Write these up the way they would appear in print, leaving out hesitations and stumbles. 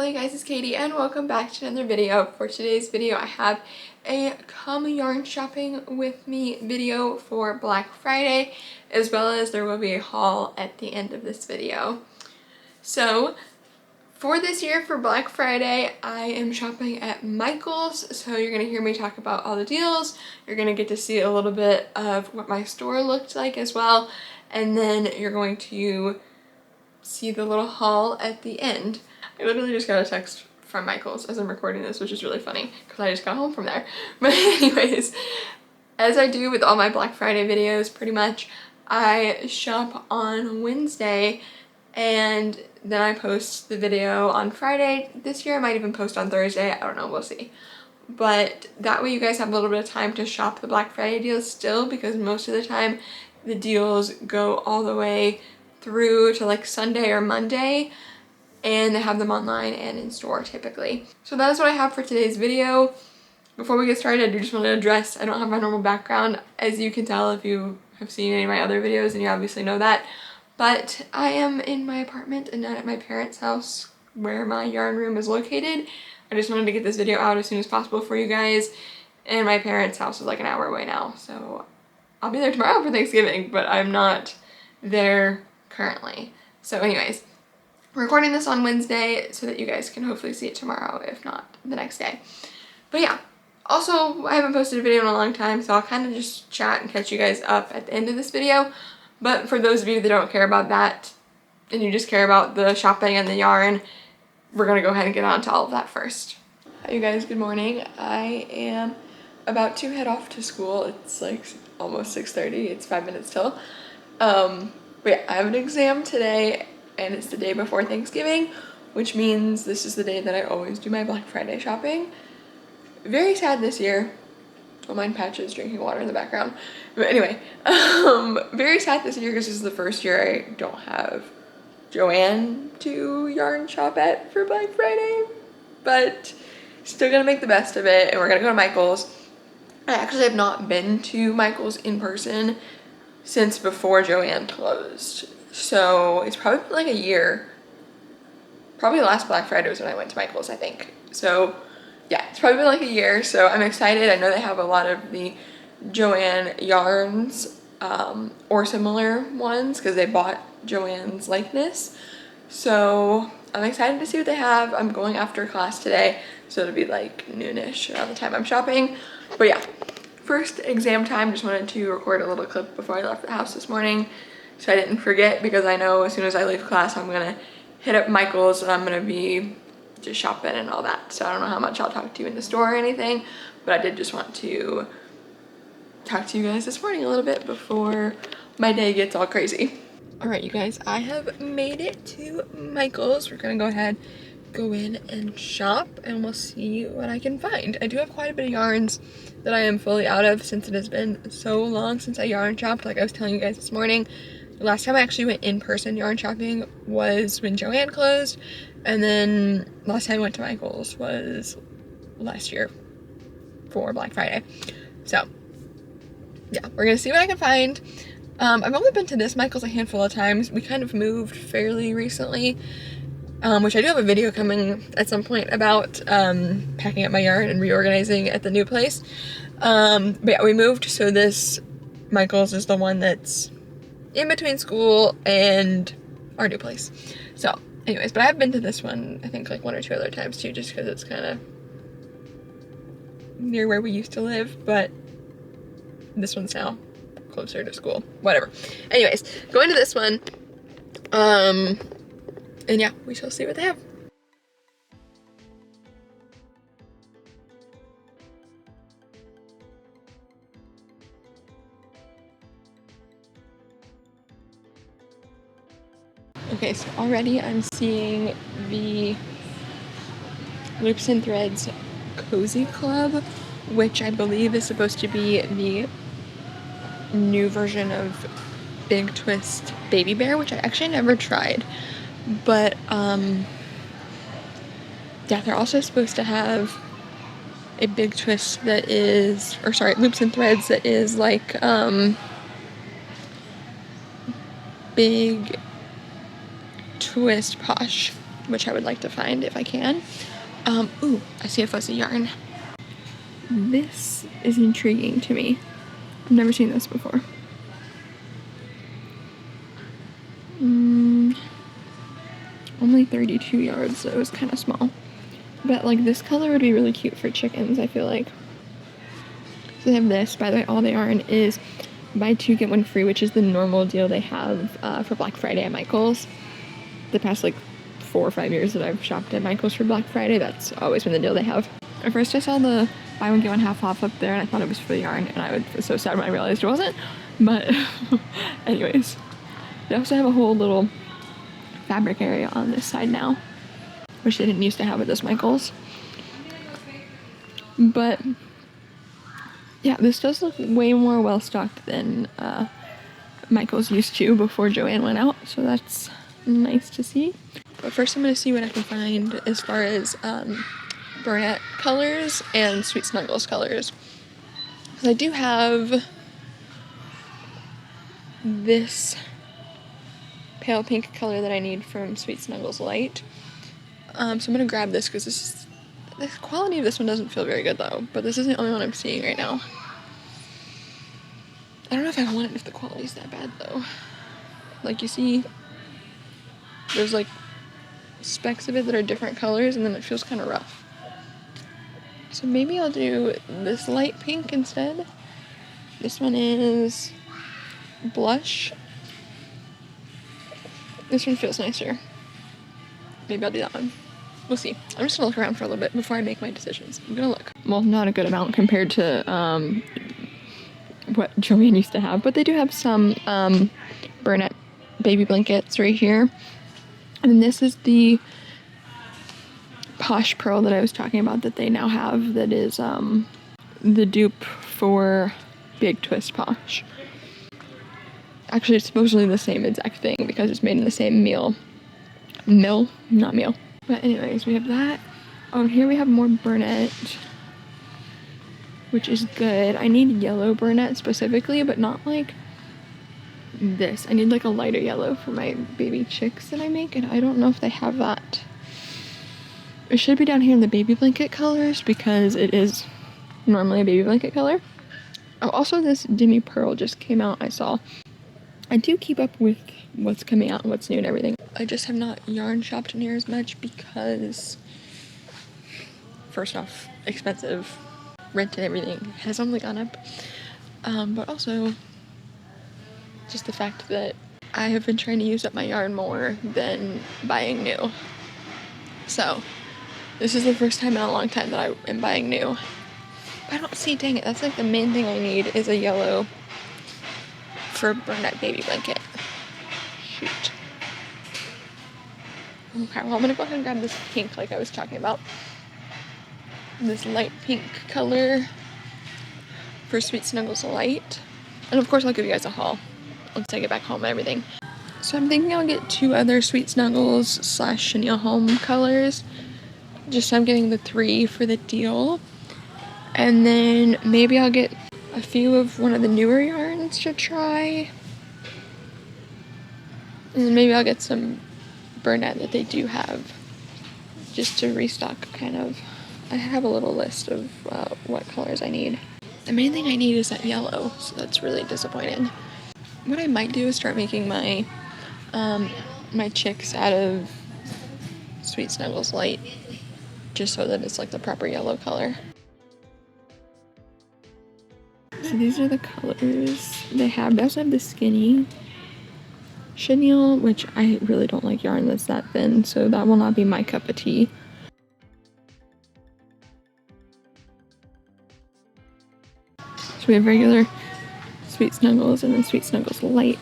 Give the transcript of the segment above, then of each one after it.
Hello you guys, it's Katie and welcome back to another video. For today's video I have a come yarn shopping with me video for Black Friday, as well as there will be a haul at the end of this video. So for this year for Black Friday I am shopping at Michael's, so you're going to hear me talk about all the deals. You're going to get to see a little bit of what my store looked like as well, and then you're going to see the little haul at the end. I literally just got a text from Michael's as I'm recording this, which is really funny because I just got home from there. But anyways, as I do with all my Black Friday videos pretty much, I shop on Wednesday and then I post the video on Friday. This year I might even post on Thursday, I don't know, we'll see. But that way you guys have a little bit of time to shop the Black Friday deals still, because most of the time the deals go all the way through to like Sunday or Monday, and they have them online and in store typically. So that is what I have for today's video. Before we get started, I do just want to address I don't have my normal background. As you can tell if you have seen any of my other videos, and you obviously know that. But I am in my apartment and not at my parents' house where my yarn room is located. I just wanted to get this video out as soon as possible for you guys. And my parents' house is like an hour away now, so I'll be there tomorrow for Thanksgiving, but I'm not there currently. So anyways, we're recording this on Wednesday so that you guys can hopefully see it tomorrow, if not the next day. But yeah, also I haven't posted a video in a long time, so I'll kind of just chat and catch you guys up at the end of this video. But for those of you that don't care about that and you just care about the shopping and the yarn, we're gonna go ahead and get on to all of that first. Hi you guys, good morning. I am about to head off to school. It's like almost 6:30, it's 5 minutes till. But yeah, I have an exam today and it's the day before Thanksgiving, which means this is the day that I always do my Black Friday shopping. Very sad this year. Don't mind Patches drinking water in the background. But anyway, very sad this year because this is the first year I don't have Joanne to yarn shop at for Black Friday. But still gonna make the best of it, and we're gonna go to Michael's. I actually have not been to Michael's in person since before Joanne closed. So it's probably been like a year. Probably last Black Friday was when I went to Michael's, I think. So yeah, it's probably been like a year, so I'm excited. I know they have a lot of the Joanne yarns or similar ones because they bought Joanne's likeness. So I'm excited to see what they have. I'm going after class today, so it'll be like noonish around the time I'm shopping. But yeah, first exam time, just wanted to record a little clip before I left the house this morning so I didn't forget, because I know as soon as I leave class I'm gonna hit up Michael's and I'm gonna be just shopping and all that. So I don't know how much I'll talk to you in the store or anything, but I did just want to talk to you guys this morning a little bit before my day gets all crazy. All right, you guys, I have made it to Michael's. We're gonna go ahead, go in and shop, and we'll see what I can find. I do have quite a bit of yarns that I am fully out of since it has been so long since I yarn shopped. Like I was telling you guys this morning, the last time I actually went in person yarn shopping was when Joanne closed, and then last time I went to Michael's was last year for Black Friday. So yeah, we're gonna see what I can find. I've only been to this Michael's a handful of times. We kind of moved fairly recently, which I do have a video coming at some point about packing up my yarn and reorganizing at the new place. But yeah, we moved, so this Michael's is the one that's in between school and our new place. So anyways, but I've been to this one I think like one or two other times too, just because it's kind of near where we used to live, but this one's now closer to school, whatever. Anyways, going to this one, and yeah, we shall see what they have. Okay, so already I'm seeing the Loops and Threads Cozy Club, which I believe is supposed to be the new version of Big Twist Baby Bear, which I actually never tried. But yeah, they're also supposed to have a Big Twist that is, or sorry, Loops and Threads that is like Big Twist Posh which I would like to find if I can. Ooh, I see a fuzzy yarn. This is intriguing to me. I've never seen this before. Only 32 yards, so it was kind of small. But like this color would be really cute for chickens, I feel like. So they have this. By the way, all the yarn is buy 2 get 1 free, which is the normal deal they have for Black Friday at Michael's. The past like 4 or 5 years that I've shopped at Michael's for Black Friday, that's always been the deal they have. At first I saw the buy 1 get 1 half off up there and I thought it was for the yarn, and I was so sad when I realized it wasn't. But anyways, they also have a whole little fabric area on this side now, which they didn't used to have at this Michael's. But yeah, this does look way more well stocked than Michael's used to before Joanne went out, so that's nice to see. But first I'm going to see what I can find as far as Burnett colors and Sweet Snuggles colors. Because I do have this pale pink color that I need from Sweet Snuggles Light. So I'm going to grab this because the quality of this one doesn't feel very good though, but this isn't the only one I'm seeing right now. I don't know if I want it if the quality's that bad though. Like you see, there's like specks of it that are different colors and then it feels kind of rough. So maybe I'll do this light pink instead. This one is blush. This one feels nicer. Maybe I'll do that one. We'll see. I'm just gonna look around for a little bit before I make my decisions. I'm gonna look. Well, not a good amount compared to what Joanne used to have, but they do have some Burnett baby blankets right here. And then this is the Posh Pearl that I was talking about that they now have, that is the dupe for Big Twist Posh. Actually, it's supposedly the same exact thing because it's made in the same mill. But anyways, we have that. Oh, and here we have more Burnett, which is good. I need yellow Burnett specifically, but not like this. I need like a lighter yellow for my baby chicks that I make, and I don't know if they have that. It should be down here in the baby blanket colors because it is normally a baby blanket color. Oh, also this Demi Pearl just came out, I saw. I do keep up with what's coming out and what's new and everything. I just have not yarn shopped near as much because, first off, expensive. Rent and everything has only gone up. But also, just the fact that I have been trying to use up my yarn more than buying new. So, this is the first time in a long time that I am buying new. But I don't see, dang it, that's like the main thing I need is a yellow for Burnett baby blanket. Shoot. Okay, well I'm gonna go ahead and grab this pink like I was talking about. This light pink color for Sweet Snuggles Light. And of course I'll give you guys a haul once I get back home and everything. So I'm thinking I'll get 2 other Sweet Snuggles / Chenille Home colors. Just so I'm getting the 3 for the deal. And then maybe I'll get a few of one of the newer yarns to try. And then maybe I'll get some Burnett that they do have, just to restock kind of. I have a little list of what colors I need. The main thing I need is that yellow, so that's really disappointing. What I might do is start making my my chicks out of Sweet Snuggles Light, just so that it's like the proper yellow color. So these are the colors they have. They also have the skinny chenille, which I really don't like yarn that's that thin, so that will not be my cup of tea. So we have regular Sweet Snuggles and then Sweet Snuggles Light.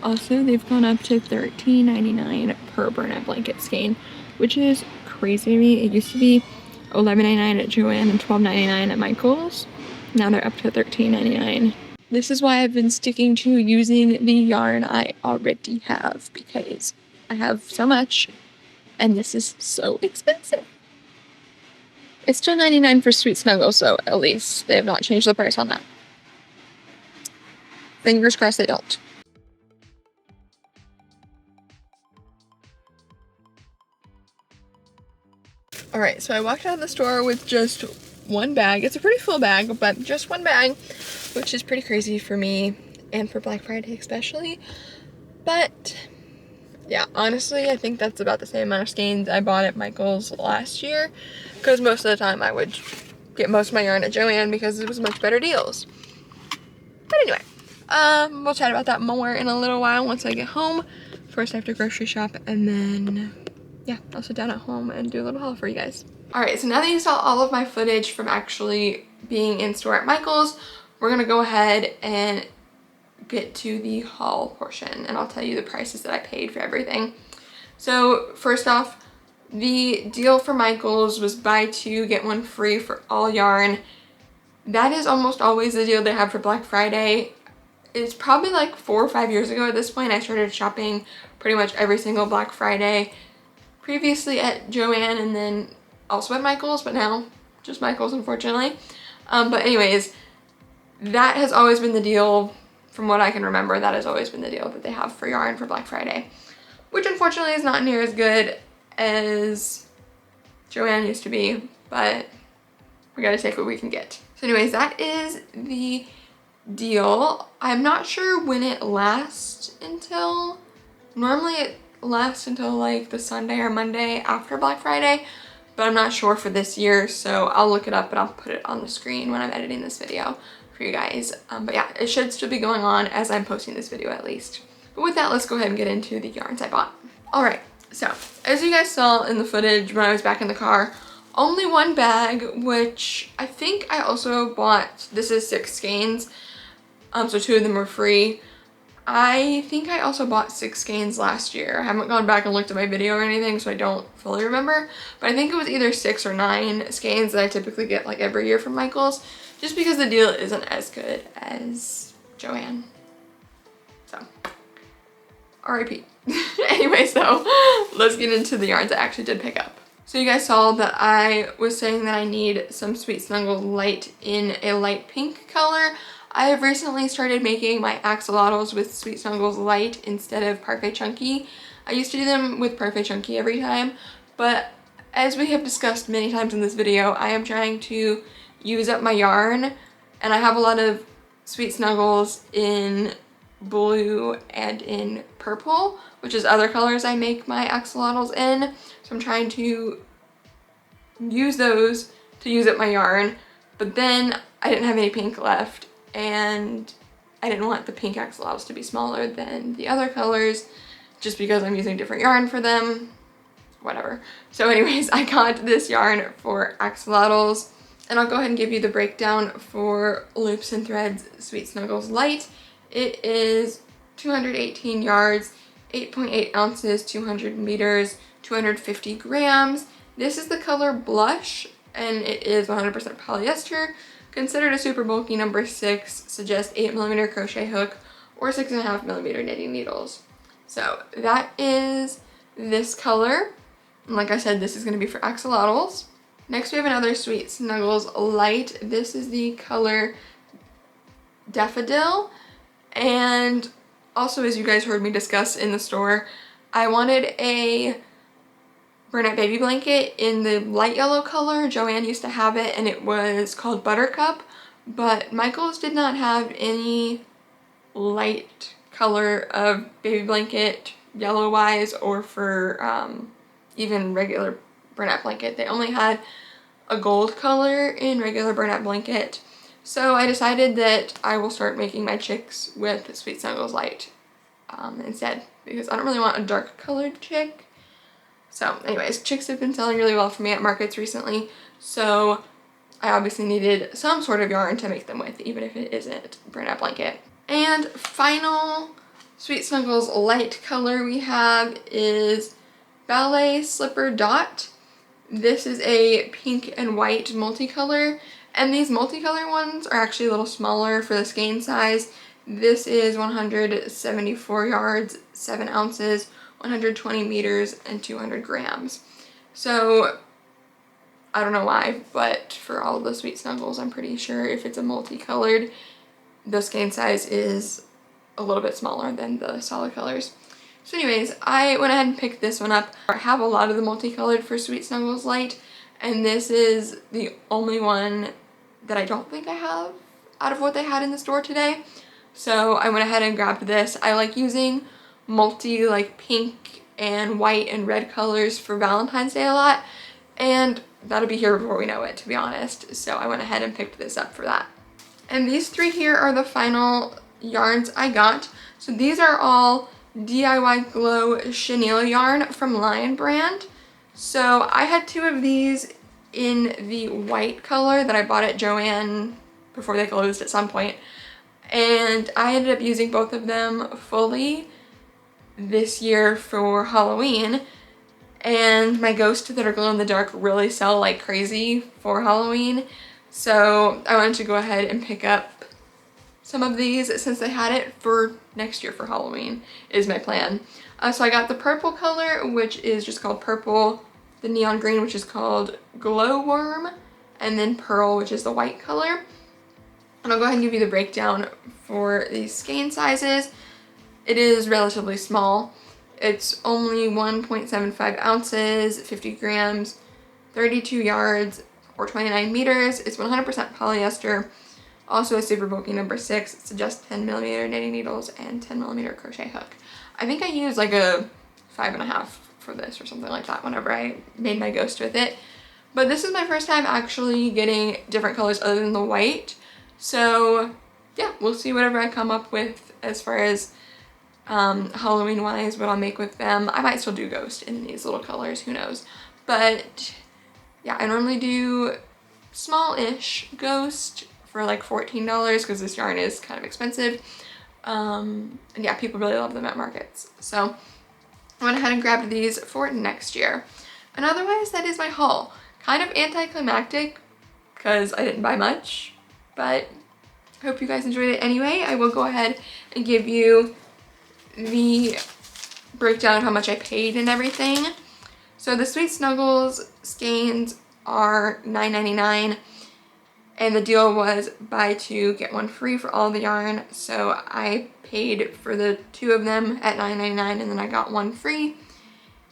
Also, they've gone up to $13.99 per Burnett blanket skein, which is crazy to me. It used to be $11.99 at Joann and $12.99 at Michael's. Now they're up to $13.99. This is why I've been sticking to using the yarn I already have, because I have so much and this is so expensive. It's still $9.99 for Sweet Snuggles, so at least they have not changed the price on that. Fingers crossed they don't. Alright, so I walked out of the store with just one bag. It's a pretty full bag, but just one bag, which is pretty crazy for me and for Black Friday especially. But yeah, honestly, I think that's about the same amount of skeins I bought at Michael's last year, because most of the time I would get most of my yarn at Joann because it was much better deals. But anyway, we'll chat about that more in a little while once I get home. First I have to grocery shop, and then yeah, I'll sit down at home and do a little haul for you guys. Alright, so now that you saw all of my footage from actually being in store at Michael's, we're gonna go ahead and get to the haul portion, and I'll tell you the prices that I paid for everything. So first off, the deal for Michael's was buy two, get one free for all yarn. That is almost always the deal they have for Black Friday. It's probably like 4 or 5 years ago at this point. I started shopping pretty much every single Black Friday. Previously at Joann and then also at Michael's, but now just Michael's, unfortunately. But anyways, that has always been the deal. From what I can remember, that has always been the deal that they have for yarn for Black Friday, which unfortunately is not near as good as Joann used to be, but we gotta take what we can get. So anyways, that is the deal. I'm not sure when it lasts until. Normally it lasts until like the Sunday or Monday after Black Friday, but I'm not sure for this year, so I'll look it up and I'll put it on the screen when I'm editing this video for you guys. But yeah, it should still be going on as I'm posting this video at least. But with that, let's go ahead and get into the yarns I bought. All right, so as you guys saw in the footage when I was back in the car, only one bag, which I think I also bought. This is 6 skeins, so 2 of them were free. I think I also bought 6 skeins last year. I haven't gone back and looked at my video or anything, so I don't fully remember. But I think it was either 6 or 9 skeins that I typically get like every year from Michael's, just because the deal isn't as good as Joann. So, RIP. Anyways though, let's get into the yarns I actually did pick up. So you guys saw that I was saying that I need some Sweet Snuggles Light in a light pink color. I have recently started making my axolotls with Sweet Snuggles Light instead of Parfait Chunky. I used to do them with Parfait Chunky every time, but as we have discussed many times in this video, I am trying to use up my yarn, and I have a lot of Sweet Snuggles in blue and in purple, which is other colors I make my axolotls in. So I'm trying to use those to use up my yarn, but then I didn't have any pink left, and I didn't want the pink axolotls to be smaller than the other colors just because I'm using different yarn for them, whatever. So anyways, I got this yarn for axolotls, and I'll go ahead and give you the breakdown for Loops and Threads Sweet Snuggles Light. It is 218 yards, 8.8 ounces, 200 meters, 250 grams. This is the color Blush, and it is 100% polyester. Considered a super bulky number 6, suggest 8mm crochet hook or 6.5mm knitting needles. So that is this color. And like I said, this is going to be for axolotls. Next we have another Sweet Snuggles Light. This is the color Daffodil. And also, as you guys heard me discuss in the store, I wanted a Bernette baby blanket in the light yellow color. Joann used to have it, and it was called Buttercup, but Michael's did not have any light color of baby blanket yellow wise, or for even regular Bernette blanket. They only had a gold color in regular Bernette blanket. So I decided that I will start making my chicks with Sweet Snuggles Light instead, because I don't really want a dark colored chick. So anyways, chicks have been selling really well for me at markets recently, so I obviously needed some sort of yarn to make them with, even if it isn't Bernette blanket. And final Sweet Snuggles Light color we have is Ballet Slipper Dot. This is a pink and white multicolor, and these multicolor ones are actually a little smaller for the skein size. This is 174 yards, 7 ounces, 120 meters, and 200 grams. So I don't know why, but for all the Sweet Snuggles, I'm pretty sure if it's a multicolored, the skein size is a little bit smaller than the solid colors. So anyways, I went ahead and picked this one up. I have a lot of the multicolored for Sweet Snuggles Light, and this is the only one that I don't think I have out of what they had in the store today. So I went ahead and grabbed this. I like using multi like pink and white and red colors for Valentine's Day a lot, and that'll be here before we know it, to be honest. So I went ahead and picked this up for that. And these three here are the final yarns I got. So these are all DIY Glow chenille yarn from Lion brand. So I had two of these in the white color that I bought at Joann before they closed at some point. And I ended up using both of them fully this year for Halloween. And my ghosts that are glow in the dark really sell like crazy for Halloween. So I wanted to go ahead and pick up some of these since they had it for next year for Halloween is my plan. So I got the purple color, which is just called Purple, the neon green, which is called Glow Worm, and then Pearl, which is the white color. And I'll go ahead and give you the breakdown for these skein sizes. It is relatively small. It's only 1.75 ounces, 50 grams, 32 yards, or 29 meters. It's 100% polyester. Also a super bulky number 6. It's just 10mm knitting needles and 10mm crochet hook. I think I used like a 5.5 for this or something like that whenever I made my ghost with it. But this is my first time actually getting different colors other than the white. So yeah, we'll see whatever I come up with as far as Halloween wise, what I'll make with them. I might still do ghost in these little colors, who knows. But yeah, I normally do small-ish ghost for like $14 because this yarn is kind of expensive. And yeah, people really love them at markets. So I went ahead and grabbed these for next year. And otherwise, that is my haul. Kind of anticlimactic because I didn't buy much, but I hope you guys enjoyed it anyway. I will go ahead and give you the breakdown of how much I paid and everything. So the Sweet Snuggles skeins are $9.99, and the deal was buy two get one free for all the yarn. So I paid for the two of them at $9.99 and then I got one free.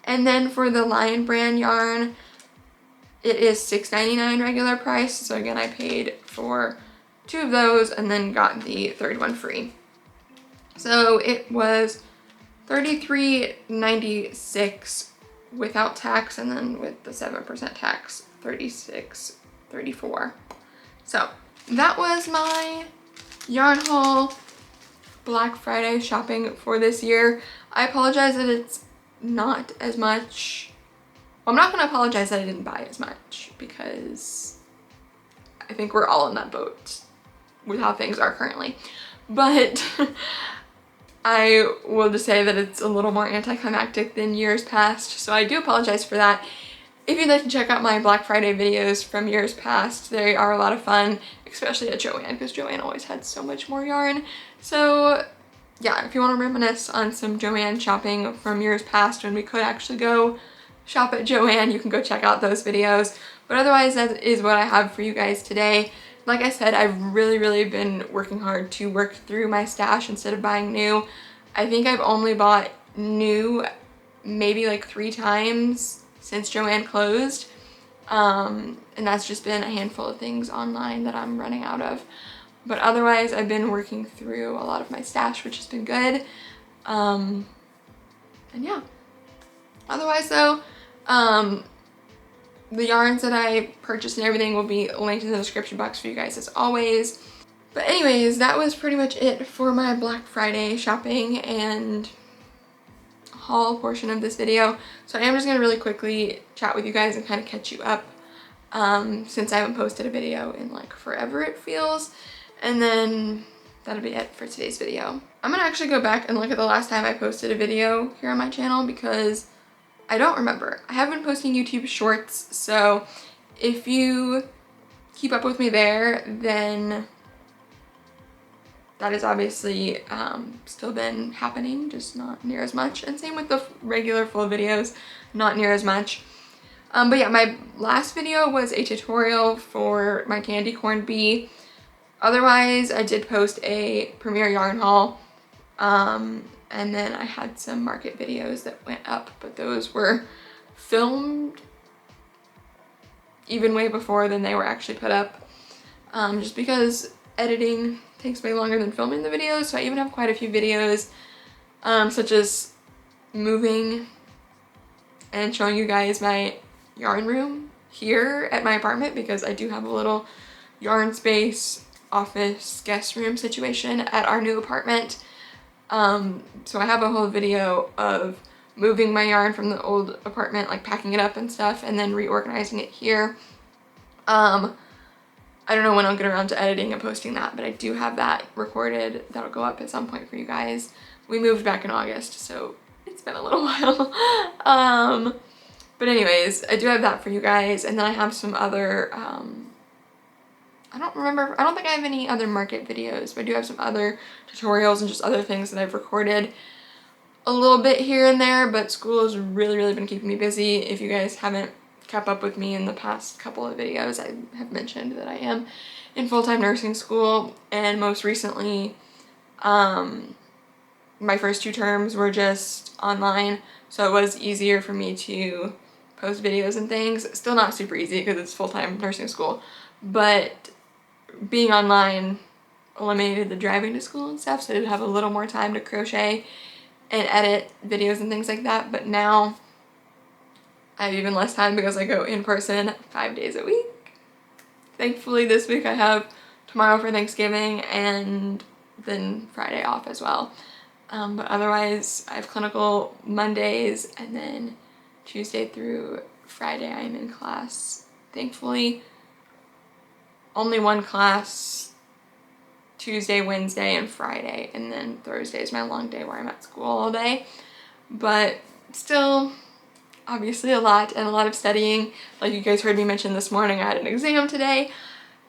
And then for the Lion brand yarn, it is $6.99 regular price. So again, I paid for two of those and then got the third one free. So it was $33.96 without tax, and then with the 7% tax, $36.34. So that was my yarn haul Black Friday shopping for this year. I apologize that it's not as much. Well, I'm not going to apologize that I didn't buy as much because I think we're all in that boat with how things are currently. But I will just say that it's a little more anticlimactic than years past, so I do apologize for that. If you'd like to check out my Black Friday videos from years past, they are a lot of fun, especially at Joann, because Joann always had so much more yarn. So yeah, if you want to reminisce on some Joann shopping from years past when we could actually go shop at Joann, you can go check out those videos. But otherwise, that is what I have for you guys today. Like I said, I've really been working hard to work through my stash instead of buying new. I think I've only bought new maybe like 3 times since Joann closed. And that's just been a handful of things online that I'm running out of. But otherwise, I've been working through a lot of my stash, which has been good. And yeah. Otherwise though, the yarns that I purchased and everything will be linked in the description box for you guys as always. But anyways, that was pretty much it for my Black Friday shopping and haul portion of this video. So I am just going to really quickly chat with you guys and kind of catch you up since I haven't posted a video in like forever it feels. And then that'll be it for today's video. I'm going to actually go back and look at the last time I posted a video here on my channel because I don't remember. I have been posting YouTube shorts, so if you keep up with me there, then that has obviously still been happening, just not near as much. And same with the regular full videos, not near as much. But yeah, my last video was a tutorial for my candy corn bee. Otherwise, I did post a premiere yarn haul. And then I had some market videos that went up, but those were filmed even way before than they were actually put up, just because editing takes way longer than filming the videos. So I even have quite a few videos, such as moving and showing you guys my yarn room here at my apartment, because I do have a little yarn space, office, guest room situation at our new apartment. So I have a whole video of moving my yarn from the old apartment, like packing it up and stuff, and then reorganizing it here. I don't know when I'll get around to editing and posting that, but I do have that recorded. That'll go up at some point for you guys. We moved back in August, so it's been a little while. But anyways, I do have that for you guys, and then I have some other, I don't think I have any other market videos, but I do have some other tutorials and just other things that I've recorded a little bit here and there, but school has really been keeping me busy. If you guys haven't kept up with me in the past couple of videos, I have mentioned that I am in full-time nursing school, and most recently, my first 2 terms were just online, so it was easier for me to post videos and things. Still not super easy because it's full-time nursing school, but being online eliminated the driving to school and stuff, so I did have a little more time to crochet and edit videos and things like that. But now I have even less time because I go in person 5 days a week. Thankfully this week I have tomorrow for Thanksgiving and then Friday off as well. But otherwise I have clinical Mondays, and then Tuesday through Friday I'm in class. Thankfully only one class Tuesday, Wednesday, and Friday, and then Thursday is my long day where I'm at school all day. But still, obviously a lot, and a lot of studying. Like you guys heard me mention this morning, I had an exam today,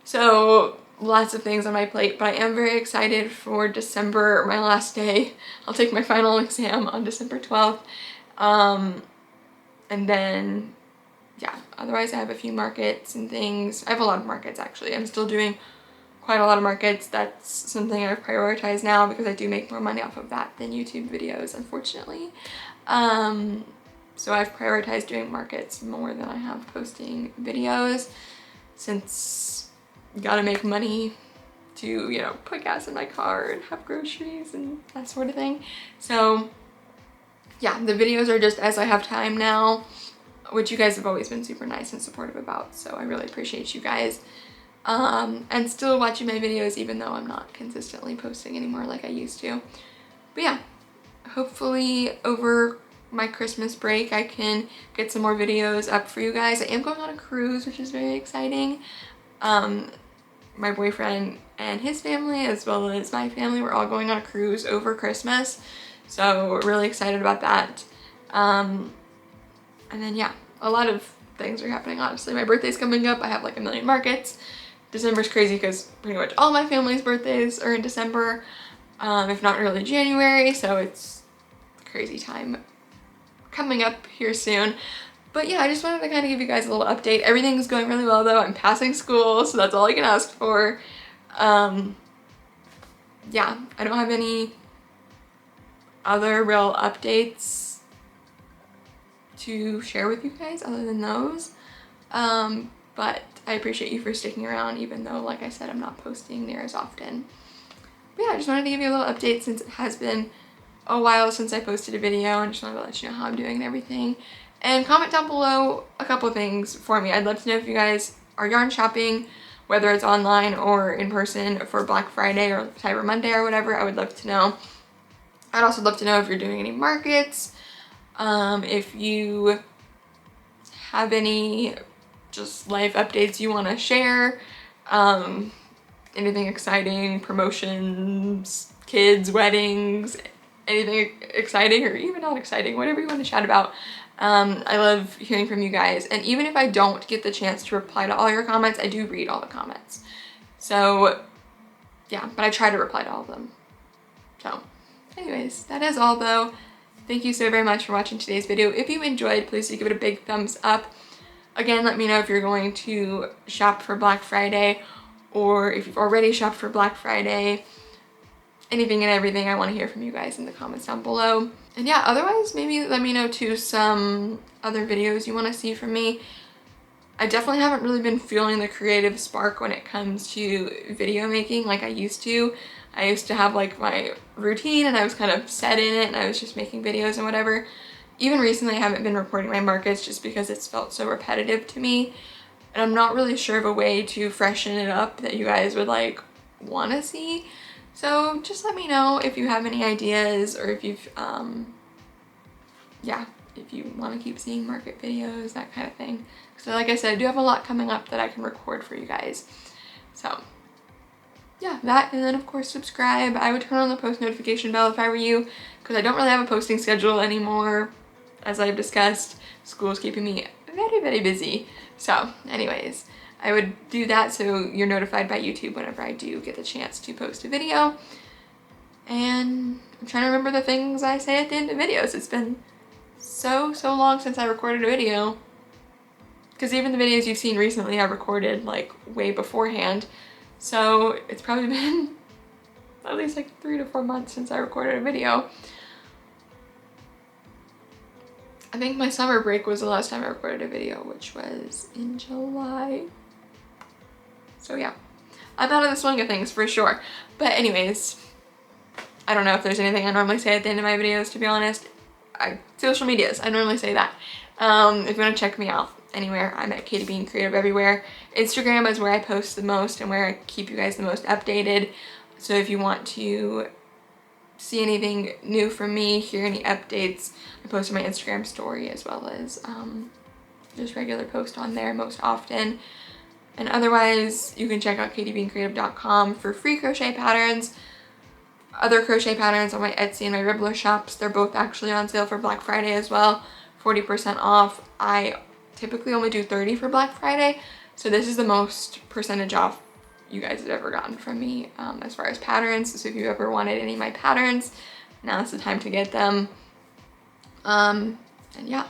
so lots of things on my plate. But I am very excited for December, my last day. I'll take my final exam on December 12th. And then, yeah, otherwise I have a few markets and things. I have a lot of markets actually. I'm still doing quite a lot of markets. That's something I've prioritized now because I do make more money off of that than YouTube videos, unfortunately. So I've prioritized doing markets more than I have posting videos, since you gotta make money to, you know, put gas in my car and have groceries and that sort of thing. So yeah, the videos are just as I have time now, which you guys have always been super nice and supportive about, so I really appreciate you guys. And still watching my videos even though I'm not consistently posting anymore like I used to. But yeah, hopefully over my Christmas break I can get some more videos up for you guys. I am going on a cruise, which is very exciting. My boyfriend and his family, as well as my family, we're all going on a cruise over Christmas, so we're really excited about that. And then yeah, a lot of things are happening. Honestly, my birthday's coming up. I have like a million markets. December's crazy because pretty much all my family's birthdays are in December, if not early January, so it's a crazy time coming up here soon. But yeah, I just wanted to kind of give you guys a little update. Everything's going really well though. I'm passing school, so that's all I can ask for. Yeah, I don't have any other real updates to share with you guys other than those. But I appreciate you for sticking around, even though, like I said, I'm not posting near as often. But yeah, I just wanted to give you a little update since it has been a while since I posted a video, and just wanted to let you know how I'm doing and everything. And comment down below a couple of things for me. I'd love to know if you guys are yarn shopping, whether it's online or in person, for Black Friday or Cyber Monday or whatever. I would love to know. I'd also love to know if you're doing any markets, if you have any just life updates you want to share, anything exciting, promotions, kids, weddings, anything exciting or even not exciting, whatever you want to chat about. I love hearing from you guys, and even if I don't get the chance to reply to all your comments, I do read all the comments. So yeah, but I try to reply to all of them. So anyways, that is all though. Thank you so very much for watching today's video. If you enjoyed, please do give it a big thumbs up. Again, let me know if you're going to shop for Black Friday, or if you've already shopped for Black Friday. Anything and everything, I want to hear from you guys in the comments down below. And yeah, otherwise maybe let me know too some other videos you want to see from me. I definitely haven't really been feeling the creative spark when it comes to video making like I used to. I used to have like my routine and I was kind of set in it and I was just making videos and whatever. Even recently I haven't been recording my markets just because it's felt so repetitive to me. And I'm not really sure of a way to freshen it up that you guys would like want to see. So just let me know if you have any ideas or if you've, yeah, if you want to keep seeing market videos, that kind of thing. So like I said, I do have a lot coming up that I can record for you guys. So yeah, that, and then of course subscribe. I would turn on the post notification bell if I were you, because I don't really have a posting schedule anymore. As I've discussed, school's keeping me very, very busy. So anyways, I would do that so you're notified by YouTube whenever I do get the chance to post a video. And I'm trying to remember the things I say at the end of videos. It's been so long since I recorded a video. Because even the videos you've seen recently I recorded like way beforehand. So it's probably been at least like 3 to 4 months since I recorded a video. I think my summer break was the last time I recorded a video, which was in July. So yeah, I'm out of the swing of things for sure. But anyways, I don't know if there's anything I normally say at the end of my videos, to be honest. Social medias, I normally say that. If you want to check me out anywhere, I'm at Katie Bean Creative everywhere. Instagram is where I post the most and where I keep you guys the most updated. So if you want to see anything new from me, hear any updates, I post on my Instagram story as well as just regular post on there most often. And otherwise, you can check out katiebeancreative.com for free crochet patterns. Other crochet patterns on my Etsy and my Ribbler shops. They're both actually on sale for Black Friday as well, 40% off. I typically only do 30 for Black Friday, so this is the most percentage off you guys have ever gotten from me as far as patterns. So if you ever wanted any of my patterns, now's the time to get them. And yeah,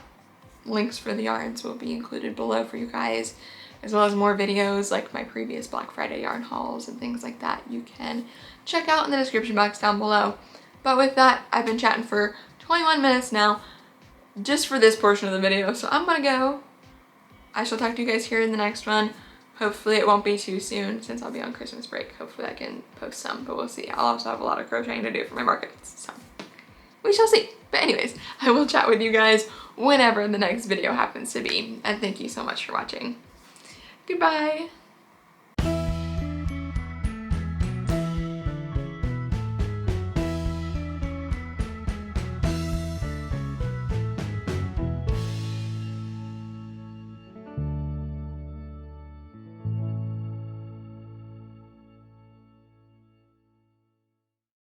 links for the yarns will be included below for you guys, as well as more videos like my previous Black Friday yarn hauls and things like that you can check out in the description box down below. But with that, I've been chatting for 21 minutes now just for this portion of the video, so I'm gonna go. I shall talk to you guys here in the next one. Hopefully it won't be too soon since I'll be on Christmas break. Hopefully I can post some, but we'll see. I'll also have a lot of crocheting to do for my markets, so we shall see. But anyways, I will chat with you guys whenever the next video happens to be. And thank you so much for watching. Goodbye.